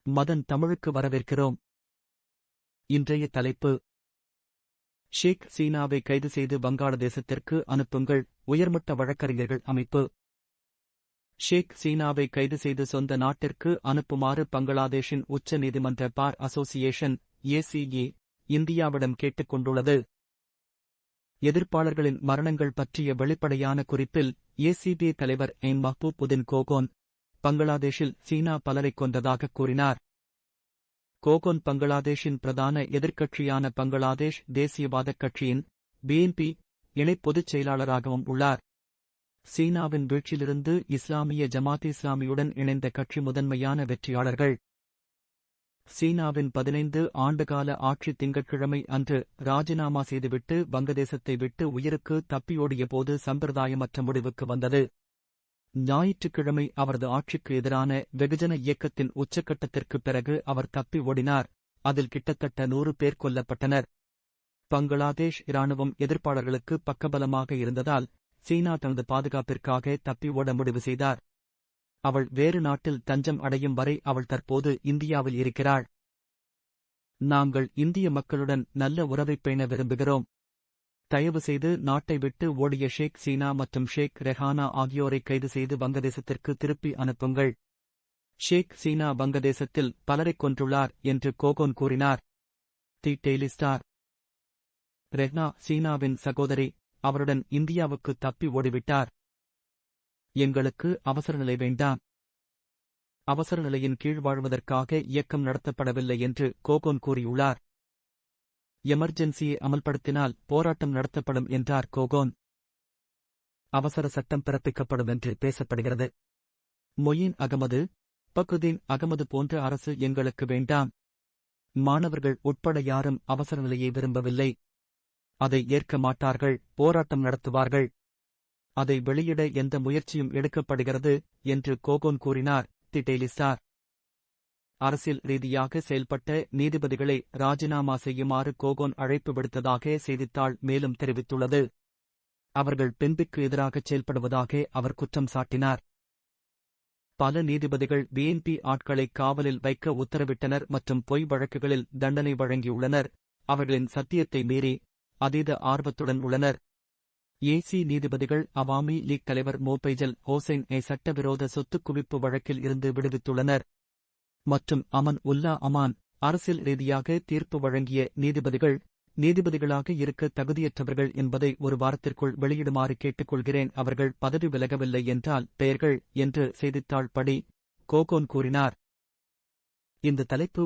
மதன் தமிழுக்கு வரவேற்கிறோம். இன்றைய தலைப்பு: ஷேக் ஹசீனாவை கைது செய்து வங்காளதேசத்திற்கு அனுப்புங்கள், உயர்மட்ட வழக்கறிஞர்கள் அமைப்பு. ஷேக் ஹசீனாவை கைது செய்து சொந்த நாட்டிற்கு அனுப்புமாறு பங்களாதேஷின் உச்ச நீதிமன்ற பார் அசோசியேஷன் (ACA) இந்தியாவிடம் கேட்டுக் கொண்டுள்ளது. எதிர்ப்பாளர்களின் மரணங்கள் பற்றிய வெளிப்படையான குறிப்பில் ACB தலைவர் எய்ன் மஹ்பூபுதீன் கோகோன், பங்களாதேஷில் சீனா பலரைக் கொன்றதாகக் கூறினார். கோகோன் பங்களாதேஷின் பிரதான எதிர்க்கட்சியான பங்களாதேஷ் தேசியவாதக் கட்சியின் BNP இணைப் பொதுச் செயலாளராகவும் உள்ளார். சீனாவின் வீழ்ச்சியிலிருந்து இஸ்லாமிய ஜமாத் இஸ்லாமியுடன் இணைந்த கட்சி முதன்மையான வெற்றியாளர்கள். சீனாவின் 15 ஆண்டுகால ஆட்சி திங்கட்கிழமை அன்று ராஜினாமா செய்துவிட்டு வங்கதேசத்தை விட்டு உயிருக்கு தப்பியோடியபோது சம்பிரதாயமற்ற முடிவுக்கு வந்தது. ஞாயிற்றுக்கிழமை அவரது ஆட்சிக்கு எதிரான வெகுஜன இயக்கத்தின் உச்சக்கட்டத்திற்குப் பிறகு அவர் தப்பி ஓடினார். அதில் கிட்டத்தட்ட 100 பேர் கொல்லப்பட்டனர். பங்களாதேஷ் இராணுவம் எதிர்ப்பாளர்களுக்கு பக்கபலமாக இருந்ததால் சீனா தனது பாதுகாப்பிற்காக தப்பி ஓட முடிவு செய்தார். அவள் வேறு நாட்டில் தஞ்சம் அடையும் வரை அவள் தற்போது இந்தியாவில் இருக்கிறாள். நாங்கள் இந்திய மக்களுடன் நல்ல உறவைப் பேண விரும்புகிறோம். தயவுசெய்து நாட்டை விட்டு ஓடிய ஷேக் ஹசீனா மற்றும் ஷேக் ரெஹானா ஆகியோரை கைது செய்து வங்கதேசத்திற்கு திருப்பி அனுப்புங்கள். ஷேக் ஹசீனா வங்கதேசத்தில் பலரைக் கொன்றுள்ளார் என்று கோகோன் கூறினார். தி டெய்லி ஸ்டார்: ரெஹ்னா சீனாவின் சகோதரி, அவருடன் இந்தியாவுக்கு தப்பி ஓடிவிட்டார். எங்களுக்கு அவசரநிலை வேண்டாம். அவசரநிலையின் கீழ் வாழ்வதற்காக இயக்கம் நடத்தப்படவில்லை என்று கோகோன் கூறியுள்ளார். எமர்ஜென்சியை அமல்படுத்தினால் போராட்டம் நடத்தப்படும் என்றார் கோகோன். அவசர சட்டம் பிறப்பிக்கப்படும் என்று பேசப்படுகிறது. மொயின் அகமது, பக்ருதீன் அகமது போன்ற அரசு எங்களுக்கு வேண்டாம். மாணவர்கள் உட்பட யாரும் அவசரநிலையை விரும்பவில்லை. அதை ஏற்க மாட்டார்கள், போராட்டம் நடத்துவார்கள். அதை வெளியிட எந்த முயற்சியும் எடுக்கப்படுகிறது என்று கோகோன் கூறினார். தி டெய்லி ஸ்டார்: அரசியல் ரீதியாக செயல்பட்ட நீதிபதிகளை ராஜினாமா செய்யுமாறு கோகோன் அழைப்பு விடுத்ததாக செய்தித்தாள் மேலும் தெரிவித்துள்ளது. அவர்கள் பெண்பிற்கு எதிராகச் செயல்படுவதாக அவர் குற்றம் சாட்டினார். பல நீதிபதிகள் BNP ஆட்களை காவலில் வைக்க உத்தரவிட்டனர் மற்றும் பொய் வழக்குகளில் தண்டனை வழங்கியுள்ளனர். அவர்களின் சத்தியத்தை மீறி அதீத ஆர்வத்துடன் உள்ளனர். AC நீதிபதிகள் அவாமி லீக் தலைவர் மோபைஜல் ஹோசைன் சட்டவிரோத சொத்து குவிப்பு வழக்கில் இருந்து விடுவித்துள்ளனர். மற்றும் அமன் உல்லா அமான், அரசியல் ரீதியாக தீர்ப்பு வழங்கிய நீதிபதிகள் நீதிபதிகளாக இருக்க தகுதியற்றவர்கள் என்பதை ஒரு வாரத்திற்குள் வெளியிடுமாறு கேட்டுக்கொள்கிறேன். அவர்கள் பதவி விலகவில்லை என்றால் பெயர்கள் என்று செய்தித்தாள் படி கோகோன் கூறினார். இந்த தலைப்பு